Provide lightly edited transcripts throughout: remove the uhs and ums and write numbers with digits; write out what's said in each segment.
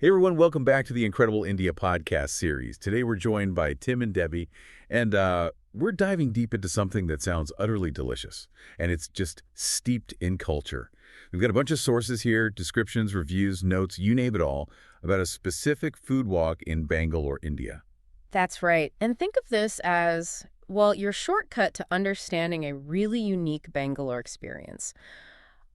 Hey everyone, welcome back to the Incredible India podcast series. Today we're joined by Tim and Debbie, and we're diving deep into something that sounds utterly delicious, and it's just steeped in culture. We've got a bunch of sources here, descriptions, reviews, notes, you name it all, about a specific food walk in Bangalore, India. That's right. And think of this as, well, your shortcut to understanding a really unique Bangalore experience.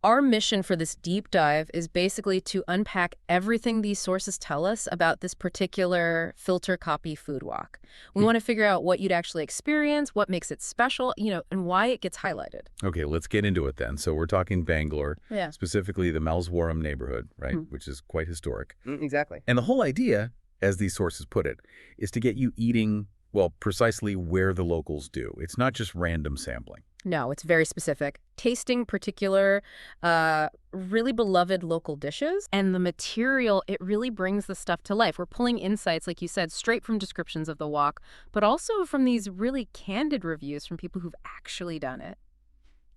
Our mission for this deep dive is basically to unpack everything these sources tell us about this particular filter Kaapi food walk. We want to figure out what you'd actually experience, what makes it special, and why it gets highlighted. Okay, let's get into it then. So we're talking Bangalore, Yeah. specifically the Malswaram neighborhood, right, which is quite historic. Exactly. And the whole idea, as these sources put it, is to get you eating, well, precisely where the locals do. It's not just random sampling. No, it's very specific. Tasting particular, really beloved local dishes, and the material, it really brings the stuff to life. We're pulling insights, like you said, straight from descriptions of the walk, but also from these really candid reviews from people who've actually done it.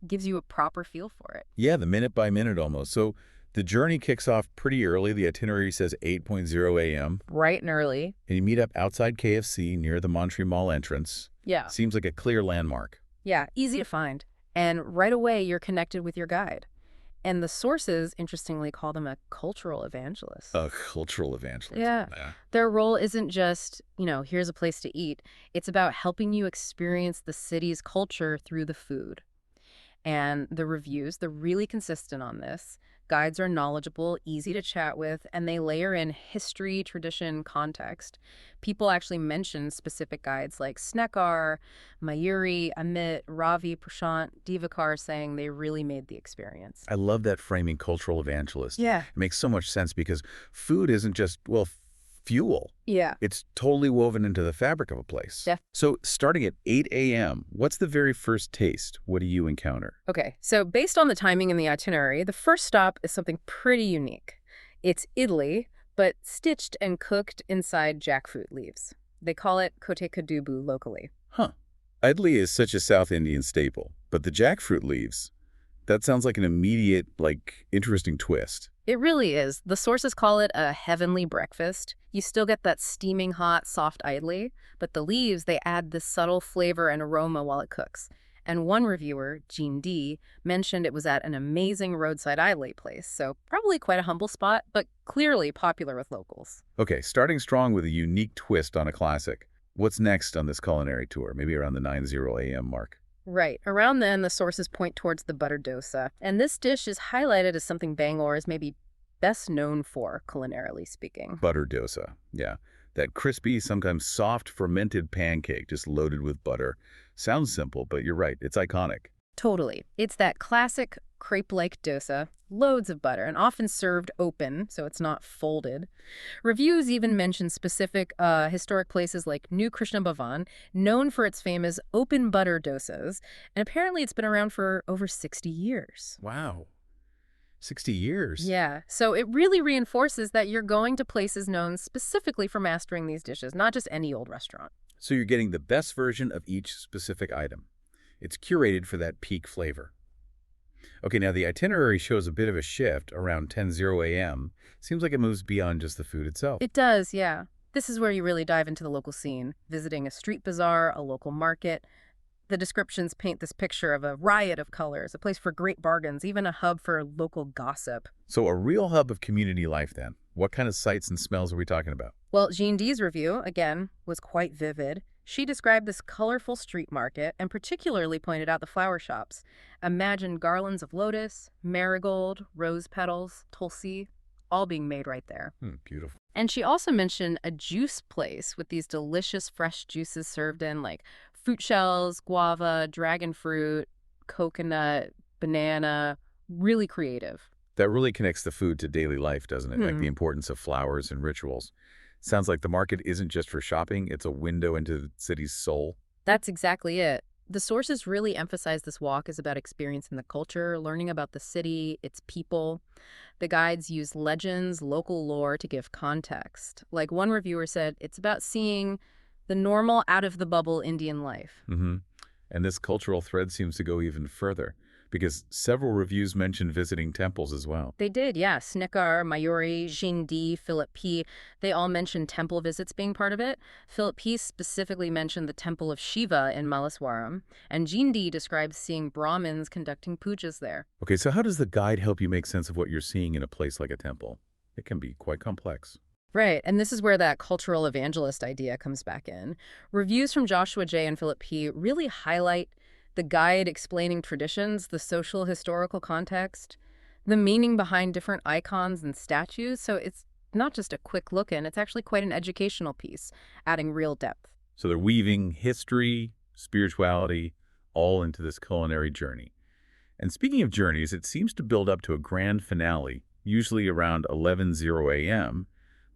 Gives you a proper feel for it. Yeah, the minute by minute almost. So the journey kicks off pretty early. The itinerary says 8:00 a.m. Bright and early. And you meet up outside KFC near the Montreal Mall entrance. Yeah. Seems like a clear landmark. Yeah, easy to find. And right away, you're connected with your guide. And the sources, interestingly, call them a cultural evangelist. A cultural evangelist. Yeah. Their role isn't just, here's a place to eat. It's about helping you experience the city's culture through the food. And the reviews, they're really consistent on this. Guides are knowledgeable, easy to chat with, and they layer in history, tradition, context. People actually mention specific guides like Snekar, Mayuri, Amit, Ravi, Prashant, Divakar, saying they really made the experience. I love that framing, cultural evangelist. Yeah. It makes so much sense because food isn't just, well, fuel. Yeah. It's totally woven into the fabric of a place. Def- So starting at 8 a.m., what's the very first taste? What do you encounter? Okay, so based on the timing and the itinerary, the first stop is something pretty unique. It's idli, but stitched and cooked inside jackfruit leaves. They call it kote kadubu locally. Huh. Idli is such a South Indian staple, but the jackfruit leaves, that sounds like an immediate, interesting twist. It really is. The sources call it a heavenly breakfast. You still get that steaming hot, soft idli, but the leaves, they add this subtle flavor and aroma while it cooks. And one reviewer, Jean D., mentioned it was at an amazing roadside idli place, so probably quite a humble spot, but clearly popular with locals. Okay, starting strong with a unique twist on a classic. What's next on this culinary tour? Maybe around the 9:00 a.m. mark. Right. Around then, the sources point towards the butter dosa. And this dish is highlighted as something Bangalore is maybe best known for, culinarily speaking. Butter dosa, yeah. That crispy, sometimes soft, fermented pancake just loaded with butter. Sounds simple, but you're right, it's iconic. Totally. It's that classic crepe-like dosa, loads of butter, and often served open, so it's not folded. Reviews even mention specific historic places like New Krishna Bhavan, known for its famous open butter dosas, and apparently it's been around for over 60 years. Wow. 60 years? Yeah, so it really reinforces that you're going to places known specifically for mastering these dishes, not just any old restaurant. So you're getting the best version of each specific item. It's curated for that peak flavor. Okay, now the itinerary shows a bit of a shift around 10:00 a.m. Seems like it moves beyond just the food itself. It does, yeah. This is where you really dive into the local scene, visiting a street bazaar, a local market. The descriptions paint this picture of a riot of colors, a place for great bargains, even a hub for local gossip. So a real hub of community life then. What kind of sights and smells are we talking about? Well, Jean D's review, again, was quite vivid. She described this colorful street market and particularly pointed out the flower shops. Imagine garlands of lotus, marigold, rose petals, tulsi, all being made right there. Beautiful. And she also mentioned a juice place with these delicious fresh juices served in, like fruit shells, guava, dragon fruit, coconut, banana, really creative. That really connects the food to daily life, doesn't it? Like the importance of flowers and rituals. Sounds like the market isn't just for shopping, it's a window into the city's soul. That's exactly it. The sources really emphasize this walk is about experiencing the culture, learning about the city, its people. The guides use legends, local lore to give context. Like one reviewer said, it's about seeing the normal, out-of-the-bubble Indian life. And this cultural thread seems to go even further, because several reviews mention visiting temples as well. They did, yeah. Snickar, Mayuri, Jindi, Philip P. They all mentioned temple visits being part of it. Philip P. specifically mentioned the temple of Shiva in Maleswaram, and Jindi describes seeing Brahmins conducting pujas there. Okay, so how does the guide help you make sense of what you're seeing in a place like a temple? It can be quite complex. Right, and this is where that cultural evangelist idea comes back in. Reviews from Joshua J. and Philip P. really highlight the guide explaining traditions, the social historical context, the meaning behind different icons and statues. So it's not just a quick look in, it's actually quite an educational piece, adding real depth. So they're weaving history, spirituality, all into this culinary journey. And speaking of journeys, it seems to build up to a grand finale, usually around 11:00 a.m.,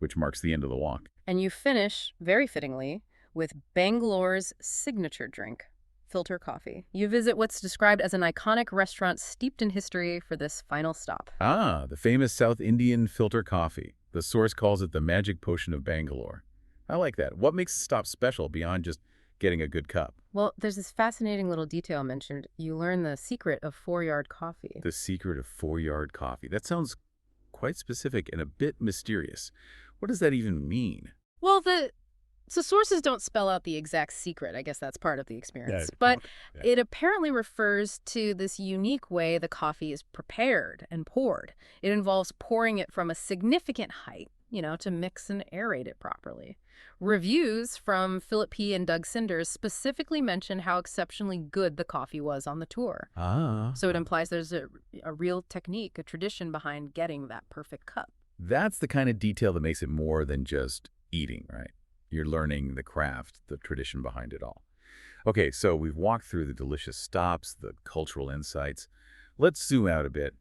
which marks the end of the walk. And you finish, very fittingly, with Bangalore's signature drink, filter coffee. You visit what's described as an iconic restaurant steeped in history for this final stop. Ah, the famous South Indian filter coffee. The source calls it the magic potion of Bangalore. I like that. What makes the stop special beyond just getting a good cup? Well, there's this fascinating little detail mentioned. You learn the secret of 4-yard coffee. The secret of 4-yard coffee. That sounds quite specific and a bit mysterious. What does that even mean? Well, so sources don't spell out the exact secret. I guess that's part of the experience. Yeah, But yeah. it apparently refers to this unique way the coffee is prepared and poured. It involves pouring it from a significant height, to mix and aerate it properly. Reviews from Philip P. and Doug Sinders specifically mention how exceptionally good the coffee was on the tour. Ah. So it implies there's a real technique, a tradition behind getting that perfect cup. That's the kind of detail that makes it more than just eating, right? You're learning the craft, the tradition behind it all. Okay, so we've walked through the delicious stops, the cultural insights. Let's zoom out a bit.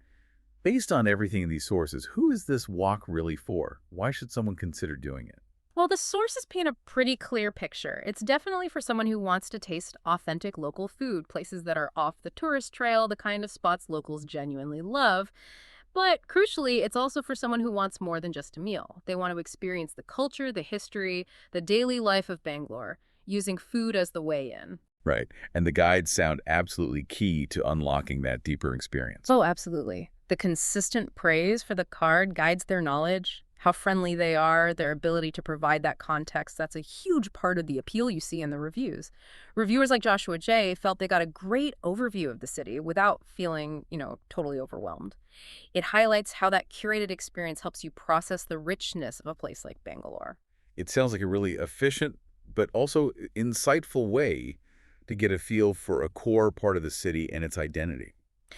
Based on everything in these sources, who is this walk really for? Why should someone consider doing it? Well, the sources paint a pretty clear picture. It's definitely for someone who wants to taste authentic local food, places that are off the tourist trail, the kind of spots locals genuinely love. But crucially, it's also for someone who wants more than just a meal. They want to experience the culture, the history, the daily life of Bangalore, using food as the way in. Right, and the guides sound absolutely key to unlocking that deeper experience. Oh, absolutely. The consistent praise for the card guides their knowledge, how friendly they are, their ability to provide that context. That's a huge part of the appeal you see in the reviews. Reviewers like Joshua J. felt they got a great overview of the city without feeling, totally overwhelmed. It highlights how that curated experience helps you process the richness of a place like Bangalore. It sounds like a really efficient, but also insightful way to get a feel for a core part of the city and its identity.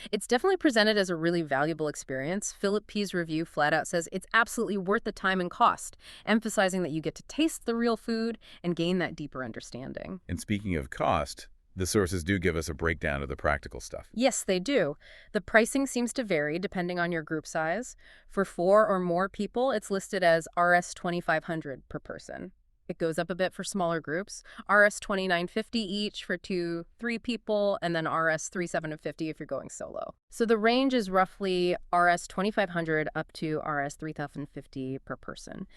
It's definitely presented as a really valuable experience. Philip P.'s review flat out says it's absolutely worth the time and cost, emphasizing that you get to taste the real food and gain that deeper understanding. And speaking of cost, the sources do give us a breakdown of the practical stuff. Yes, they do. The pricing seems to vary depending on your group size. For 4 or more people, it's listed as Rs 2,500 per person. It goes up a bit for smaller groups. Rs 2,950 each for 2-3 people, and then Rs 3,750 if you're going solo. So the range is roughly Rs 2,500 up to Rs 3,050 per person.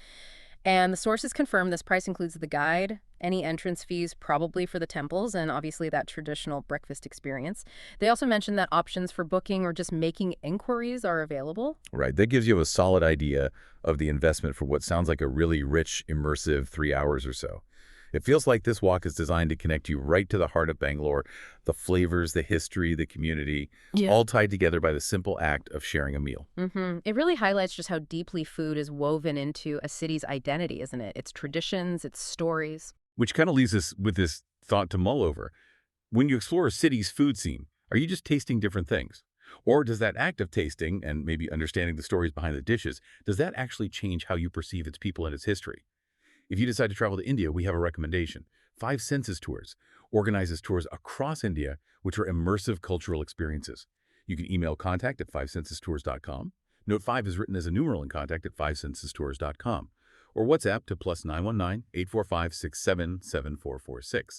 And the sources confirm this price includes the guide, any entrance fees probably for the temples, and obviously that traditional breakfast experience. They also mention that options for booking or just making inquiries are available. Right. That gives you a solid idea of the investment for what sounds like a really rich, immersive 3 hours or so. It feels like this walk is designed to connect you right to the heart of Bangalore, the flavors, the history, the community, all tied together by the simple act of sharing a meal. It really highlights just how deeply food is woven into a city's identity, isn't it? Its traditions, its stories. Which kind of leaves us with this thought to mull over. When you explore a city's food scene, are you just tasting different things? Or does that act of tasting and maybe understanding the stories behind the dishes, does that actually change how you perceive its people and its history? If you decide to travel to India, we have a recommendation. 5 Senses Tours organizes tours across India, which are immersive cultural experiences. You can email contact@fivesensestours.com. Note 5 is written as a numeral in contact at fivesensestours.com. Or WhatsApp to +919 845 677 7446.